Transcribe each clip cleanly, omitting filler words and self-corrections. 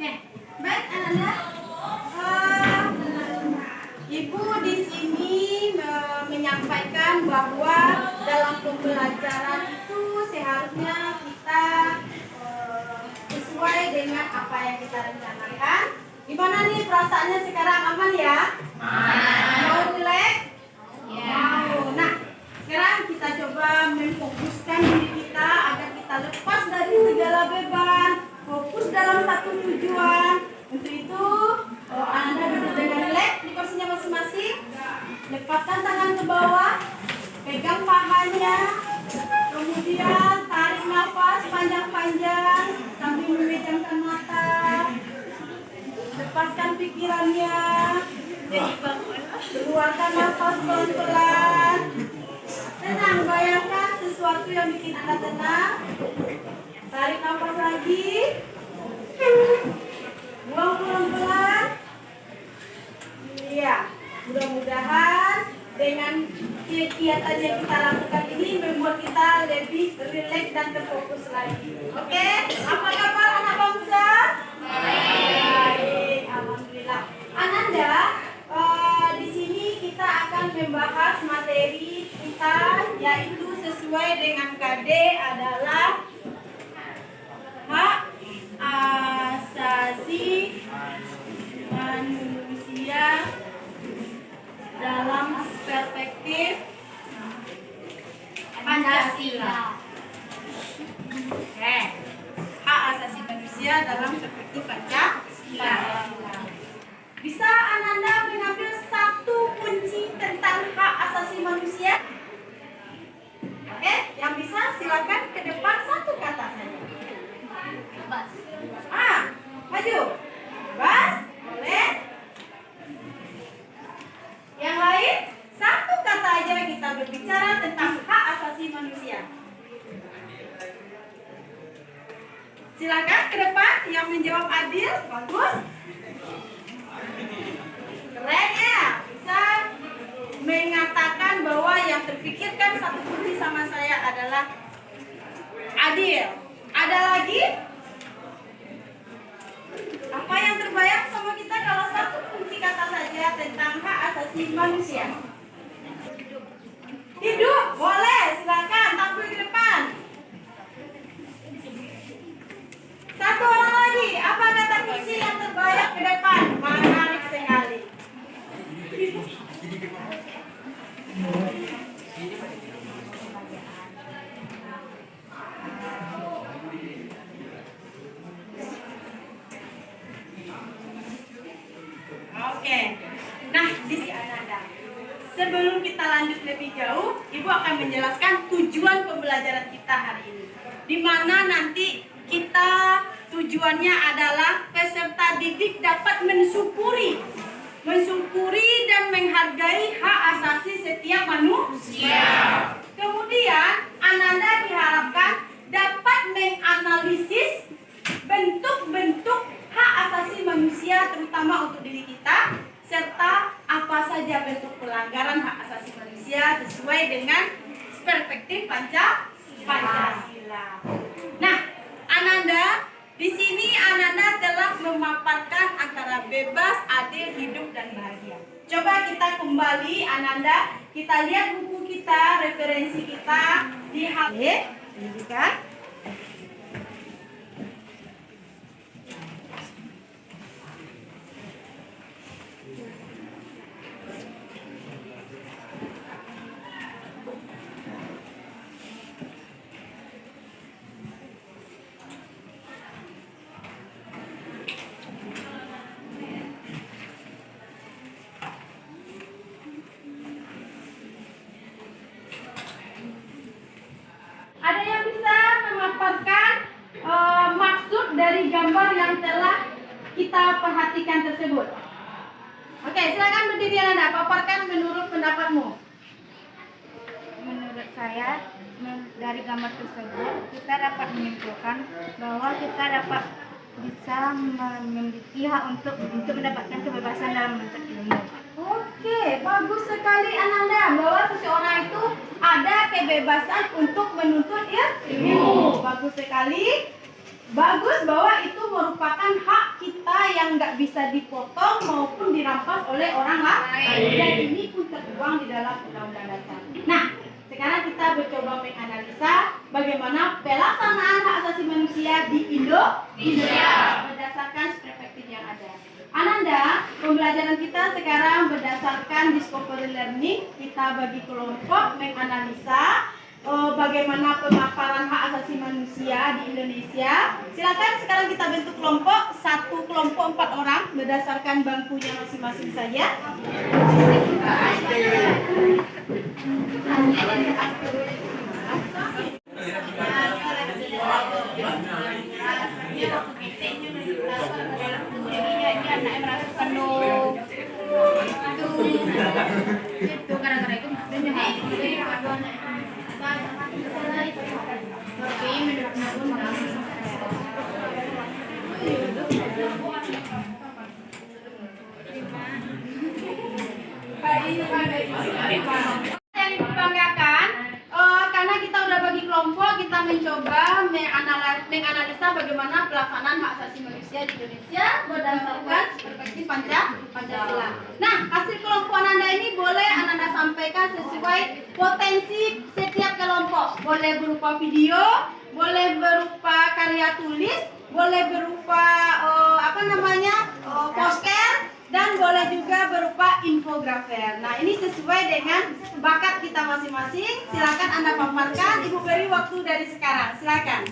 Oke, baik Ananda. Ibu di sini menyampaikan bahwa dalam pembelajaran itu seharusnya kita sesuai dengan apa yang kita rencanakan. Gimana nih perasaannya sekarang, aman ya? Mau relax? Mau. Nah, sekarang kita coba memfokuskan diri kita agar kita lepas dari segala beban, fokus dalam satu tujuan. Untuk itu, Anda duduk dengan relax di kursinya masing-masing. Lepaskan tangan ke bawah, pegang pahanya, kemudian tarik nafas panjang-panjang sambil memejamkan mata. Lepaskan pikirannya, keluarkan nafas pelan-pelan. Tenang, bayangkan sesuatu yang bikin Anda tenang. Tarik nafas lagi, buang pelan-pelan. Iya, mudah-mudahan dengan kegiatan yang kita lakukan ini membuat kita lebih rileks dan terfokus lagi. Oke, apa kabar anak bangsa? Baik, alhamdulillah. Ananda, di sini kita akan membahas materi kita, yaitu sesuai dengan KD adalah hak asasi manusia dalam perspektif Pancasila. Oke, hak asasi manusia dalam perspektif Pancasila. Bisa Ananda mengambil satu kunci tentang hak asasi manusia? Oke, yang bisa silakan ke depan satu kata saja. Bebas. Maju. Bebas, boleh. Yang lain, satu kata aja kita berbicara tentang hak asasi manusia. Silakan ke depan yang menjawab adil, bagus. Keren ya, bisa mengatakan bahwa yang terpikirkan satu kunci sama saya adalah adil. Ada lagi? Apa yang terbayang sama kita kalau satu kunci kata saja tentang hak asasi manusia? Hidup, boleh, silakan tampil ke depan. Satu orang lagi, apa kata kunci yang terbayang ke depan? Menarik sekali. Oke. Nah, di sini Ananda. Sebelum kita lanjut lebih jauh, Ibu akan menjelaskan tujuan pembelajaran kita hari ini. Di mana nanti kita tujuannya adalah peserta didik dapat mensyukuri dan menghargai hak asasi setiap manusia. Kemudian Ananda diharapkan dapat menganalisis bentuk-bentuk hak asasi manusia terutama untuk diri kita, serta apa saja bentuk pelanggaran hak asasi manusia sesuai dengan perspektif Pancasila. Nah, Ananda, di sini Ananda telah memaparkan antara bebas, adil, hidup, dan bahagia. Coba kita kembali, Ananda, kita lihat buku kita, referensi kita di ini kan? Ada yang bisa memaparkan maksud dari gambar yang telah kita perhatikan tersebut? Oke, silakan berdiri Anda, paparkan menurut pendapatmu. Menurut saya, dari gambar tersebut kita dapat menyimpulkan bahwa kita dapat bisa memiliki hak untuk mendapatkan kebebasan dalam menuntut ilmu. Oke, bagus sekali Ananda, bahwa seseorang itu ada kebebasan untuk menuntut ilmu. Bagus sekali. Bagus bahwa itu merupakan hak kita kita yang nggak bisa dipotong maupun dirampas oleh orang lain. Dan ini pun tertuang di dalam Undang-Undang Dasar. Nah, sekarang kita mencoba menganalisa bagaimana pelaksanaan hak asasi manusia di Indonesia berdasarkan perspektif yang ada. Ananda, pembelajaran kita sekarang berdasarkan discovery learning. Kita bagi kelompok menganalisa bagaimana pemaparan hak asasi manusia di Indonesia. Silakan sekarang kita bentuk kelompok, satu kelompok 4 orang berdasarkan bangkunya masing-masing saja. Yang dibanggakan, karena kita udah bagi kelompok, kita mencoba menganalisa bagaimana pelaksanaan hak asasi manusia di Indonesia berdasarkan perspektif Pancasila. Nah, hasil kelompok Ananda ini boleh Ananda sampaikan sesuai potensi setiap kelompok. Boleh berupa video, boleh berupa karya tulis, boleh berupa poster, dan boleh juga berupa infografer. Nah, ini sesuai dengan bakat kita masing-masing. Silakan Anda paparkan. Ibu beri waktu dari sekarang. Silakan.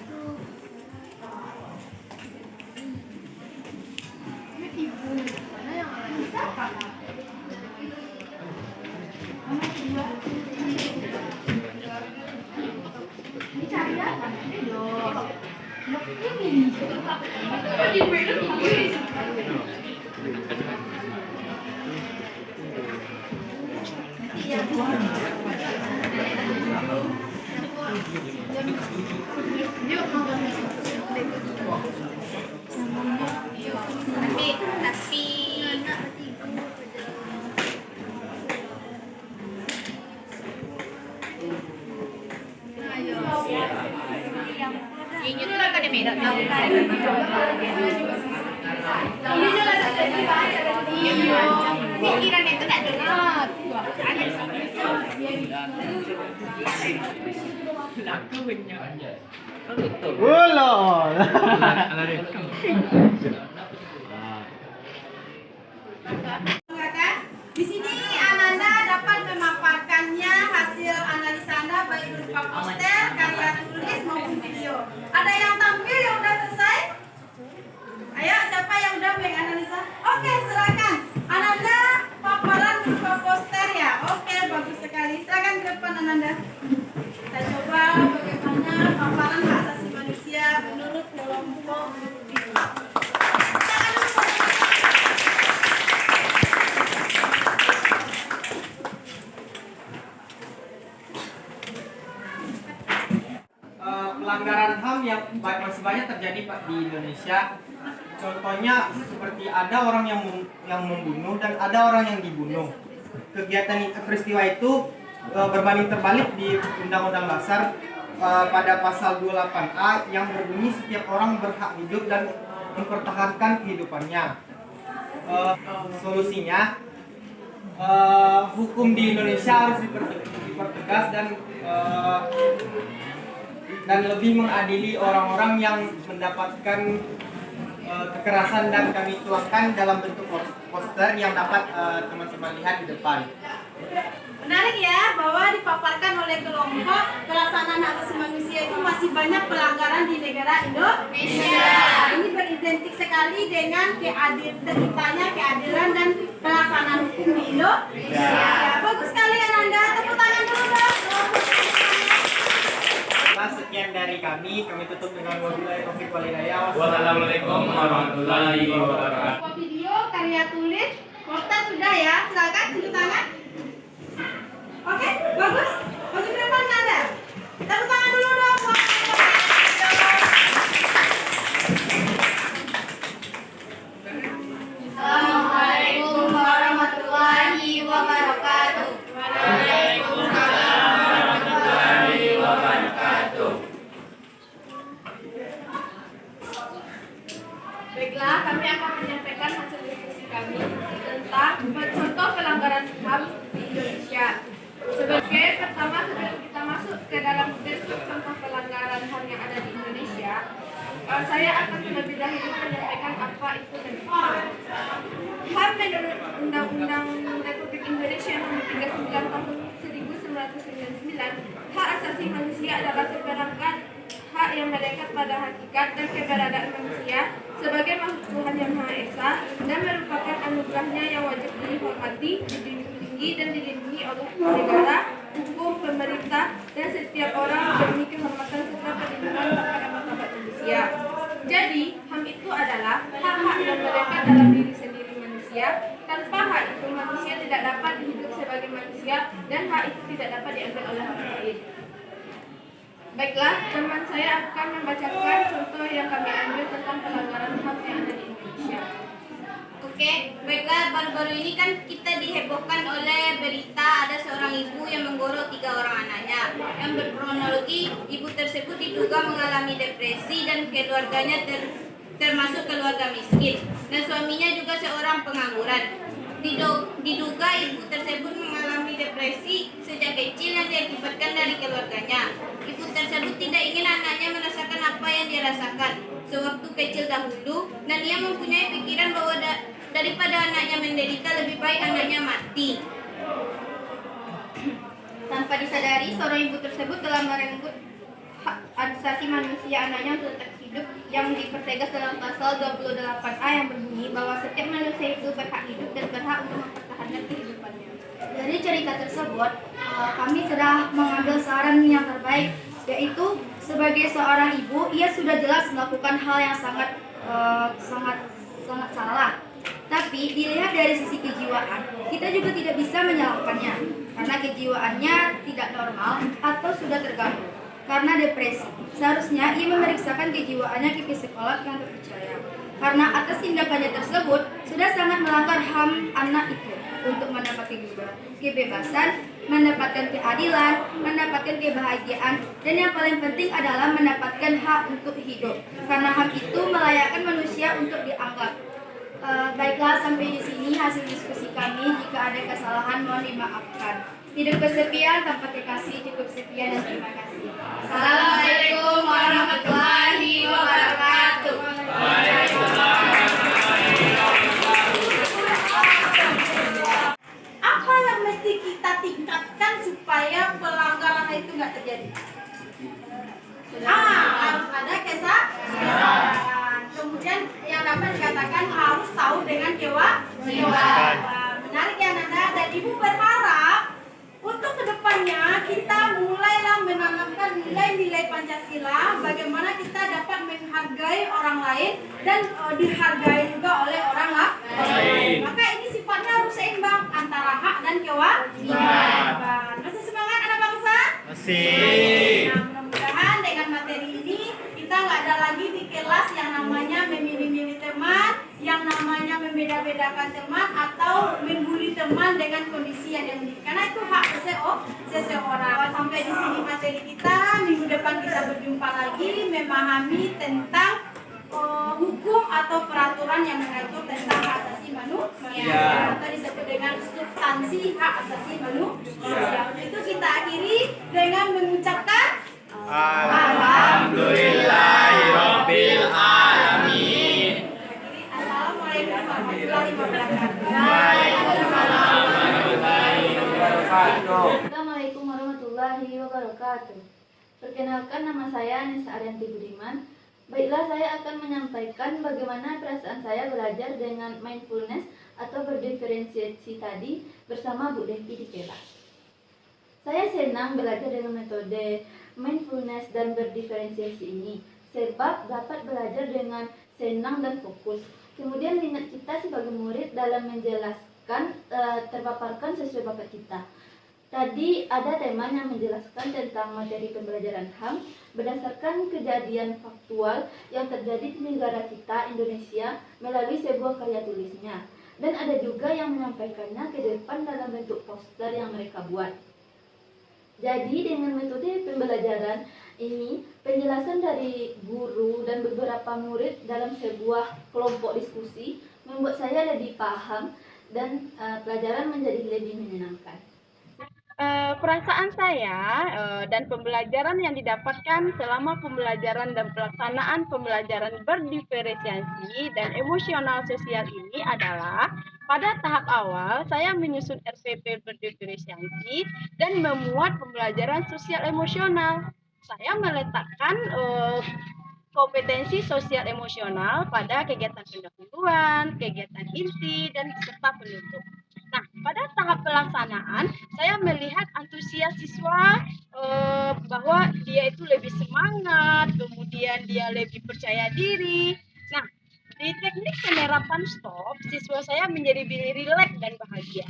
Pikiran itu tidak dengar. Di sini Ananda dapat memaparkannya hasil analisa Anda baik berupa poster, karya tulis maupun video. Ada yang tampil yang udah selesai? Ayo, siapa yang udah menganalisa? Oke, silakan. Ananda paparan berupa poster ya. Oke, bagus sekali. Silakan ke depan Ananda. Kita coba bagaimana paparan hak asasi manusia menurut kelompok video. Pelanggaran HAM yang masih banyak terjadi Pak di Indonesia. Contohnya seperti ada orang yang membunuh dan ada orang yang dibunuh. Kegiatan peristiwa itu berbanding terbalik di Undang-Undang Dasar pada pasal 28A yang berbunyi setiap orang berhak hidup dan mempertahankan kehidupannya. Solusinya hukum di Indonesia harus dipertegas dan lebih mengadili orang-orang yang mendapatkan kekerasan, dan kami tuangkan dalam bentuk poster yang dapat teman-teman lihat di depan. Menarik ya, bahwa dipaparkan oleh kelompok pelaksanaan hak asasi manusia itu masih banyak pelanggaran di negara Indonesia. Ini beridentik sekali dengan keadilan dan pelaksanaan hukum di Indonesia. Bagus sekali Ananda, tepuk tangan dulu dong. Sekian dari kami tutup dengan wabillahi taufiq wal hidayah. Wassalamualaikum warahmatullahi wabarakatuh. Video, karya tulis, poster sudah ya, silakan tunjuk tangan. Oke, bagus. Maju ke depan Anda. Tepuk tangan dulu dong. Assalamualaikum warahmatullahi wabarakatuh. Waalaikumsalam warahmatullahi wabarakatuh. Baiklah, kami akan menyampaikan hasil diskusi kami tentang contoh pelanggaran HAM di Indonesia. Sebagai pertama, sebelum kita masuk ke dalam bentuk contoh pelanggaran HAM yang ada di Indonesia, saya akan terlebih dahulu menyampaikan apa itu HAM. HAM menurut Undang-Undang Republik Indonesia Nomor 39 Tahun 1999, hak asasi manusia adalah seperangkat hak yang melekat pada hakikat dan keberadaan manusia sebagai makhluk Tuhan yang Maha Esa dan merupakan anugerahnya yang wajib dihormati, dijunjung tinggi dan dilindungi oleh negara, hukum, pemerintah, dan setiap orang demi kehormatan serta perlindungan kepada martabat manusia. Jadi, HAM itu adalah hak-hak yang melekat dalam diri sendiri manusia. Tanpa hak itu manusia tidak dapat hidup sebagai manusia dan hak itu tidak dapat diambil oleh orang lain. Baiklah, teman saya akan membacakan contoh yang kami ambil tentang pelanggaran HAM yang ada di Indonesia. Oke, baiklah, baru-baru ini kan kita dihebohkan oleh berita ada seorang ibu yang menggorok 3 orang anaknya. Yang berkronologi, ibu tersebut diduga mengalami depresi dan keluarganya termasuk keluarga miskin. Dan suaminya juga seorang pengangguran. Diduga ibu tersebut mengalami depresi sejak kecil yang diakibatkan dari keluarganya. Ibu tersebut tidak ingin anaknya merasakan apa yang dia rasakan sewaktu kecil dahulu, dan ia mempunyai pikiran bahwa daripada anaknya menderita, lebih baik anaknya mati. Tanpa disadari, seorang ibu tersebut telah merenggut hak asasi manusia anaknya untuk tetap hidup yang dipertegas dalam pasal 28A yang berbunyi bahwa setiap manusia itu berhak hidup dan berhak untuk mempertahankan kehidupannya. Dari cerita tersebut, kami sudah mengambil saran yang terbaik, yaitu sebagai seorang ibu, ia sudah jelas melakukan hal yang sangat salah. Tapi dilihat dari sisi kejiwaan, kita juga tidak bisa menyalahkannya karena kejiwaannya tidak normal atau sudah terganggu karena depresi. Seharusnya ia memeriksakan kejiwaannya ke psikolog yang terpercaya. Karena atas tindakannya tersebut sudah sangat melanggar HAM anak itu untuk mendapatkan kebebasan, mendapatkan keadilan, mendapatkan kebahagiaan, dan yang paling penting adalah mendapatkan hak untuk hidup. Karena HAM itu melayakkan manusia untuk dianggap. Baiklah, sampai di sini hasil diskusi kami. Jika ada kesalahan mohon dimaafkan. Hidup kesepian tanpa kekasih, cukup sekian dan terima kasih. Assalamualaikum warahmatullahi wabarakatuh. Apa yang mesti kita tingkatkan supaya pelanggaran itu nggak terjadi? Harus ada kesadaran. Kemudian yang dapat dikatakan harus tahu dengan kewajiban. Menarik ya Nanda, dan Ibu berharap untuk kedepannya kita mulailah menanamkan nilai-nilai Pancasila, bagaimana kita dapat menghargai orang lain dan dihargai juga oleh orang lain. Maka ini sifatnya harus seimbang antara hak dan kewajiban. Masih semangat anak bangsa? Masih. Nah, mudah-mudahan dengan materi ini kita nggak ada lagi di kelas yang namanya memilih-milih teman, yang namanya membeda-bedakan teman atau membuli teman dengan kondisi yang dimiliki. Karena itu hak seseorang. Sampai di sini materi kita. Minggu depan kita berjumpa lagi memahami tentang hukum atau peraturan yang mengatur tentang hak asasi manusia. Atau disebut dengan substansi hak asasi manusia. Untuk itu kita akhiri dengan mengucapkan Alhamdulillahirabbil alamin. Assalamualaikum warahmatullahi wabarakatuh. Assalamualaikum warahmatullahi wabarakatuh. Perkenalkan, nama saya Nisa Arianti Budiman. Baiklah, saya akan menyampaikan bagaimana perasaan saya belajar dengan mindfulness atau berdiferensiasi tadi bersama Bu Dengki di kelas. Saya senang belajar dengan metode mindfulness dan berdiferensiasi ini, sebab dapat belajar dengan senang dan fokus. Kemudian minat kita sebagai murid dalam menjelaskan terpaparkan sesuai bakat kita. Tadi ada teman yang menjelaskan tentang materi pembelajaran HAM berdasarkan kejadian faktual yang terjadi di negara kita, Indonesia, melalui sebuah karya tulisnya. Dan ada juga yang menyampaikannya ke depan dalam bentuk poster yang mereka buat. Jadi dengan metode pembelajaran ini, penjelasan dari guru dan beberapa murid dalam sebuah kelompok diskusi membuat saya lebih paham dan pelajaran menjadi lebih menyenangkan. Perasaan saya dan pembelajaran yang didapatkan selama pembelajaran dan pelaksanaan pembelajaran berdiferensiasi dan emosional sosial ini adalah pada tahap awal saya menyusun RPP berdiferensiasi dan memuat pembelajaran sosial emosional. Saya meletakkan kompetensi sosial emosional pada kegiatan pendahuluan, kegiatan inti, dan serta penutup. Nah, pada tahap pelaksanaan, saya melihat antusias siswa bahwa dia itu lebih semangat, kemudian dia lebih percaya diri. Nah, di teknik penerapan stop, siswa saya menjadi rileks dan bahagia.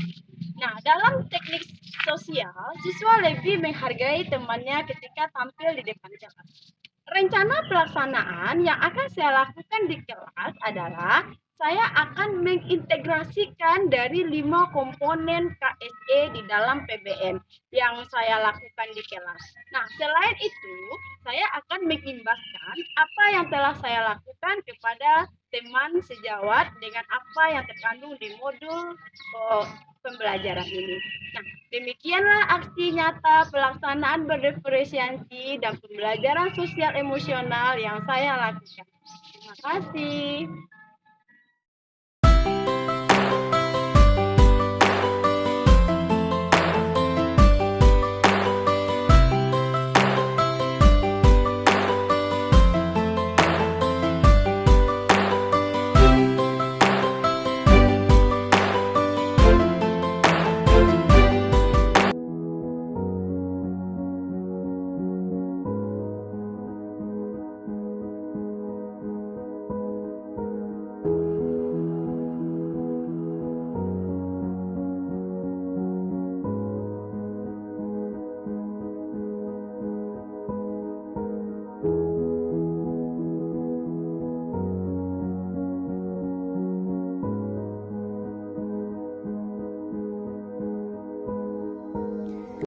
Nah, dalam teknik sosial, siswa lebih menghargai temannya ketika tampil di depan kelas. Rencana pelaksanaan yang akan saya lakukan di kelas adalah saya akan mengintegrasikan dari 5 komponen KSE di dalam PBM yang saya lakukan di kelas. Nah, selain itu, saya akan mengimbaskan apa yang telah saya lakukan kepada teman sejawat dengan apa yang terkandung di modul pembelajaran ini. Nah, demikianlah aksi nyata pelaksanaan berdiferensiasi dan pembelajaran sosial emosional yang saya lakukan. Terima kasih.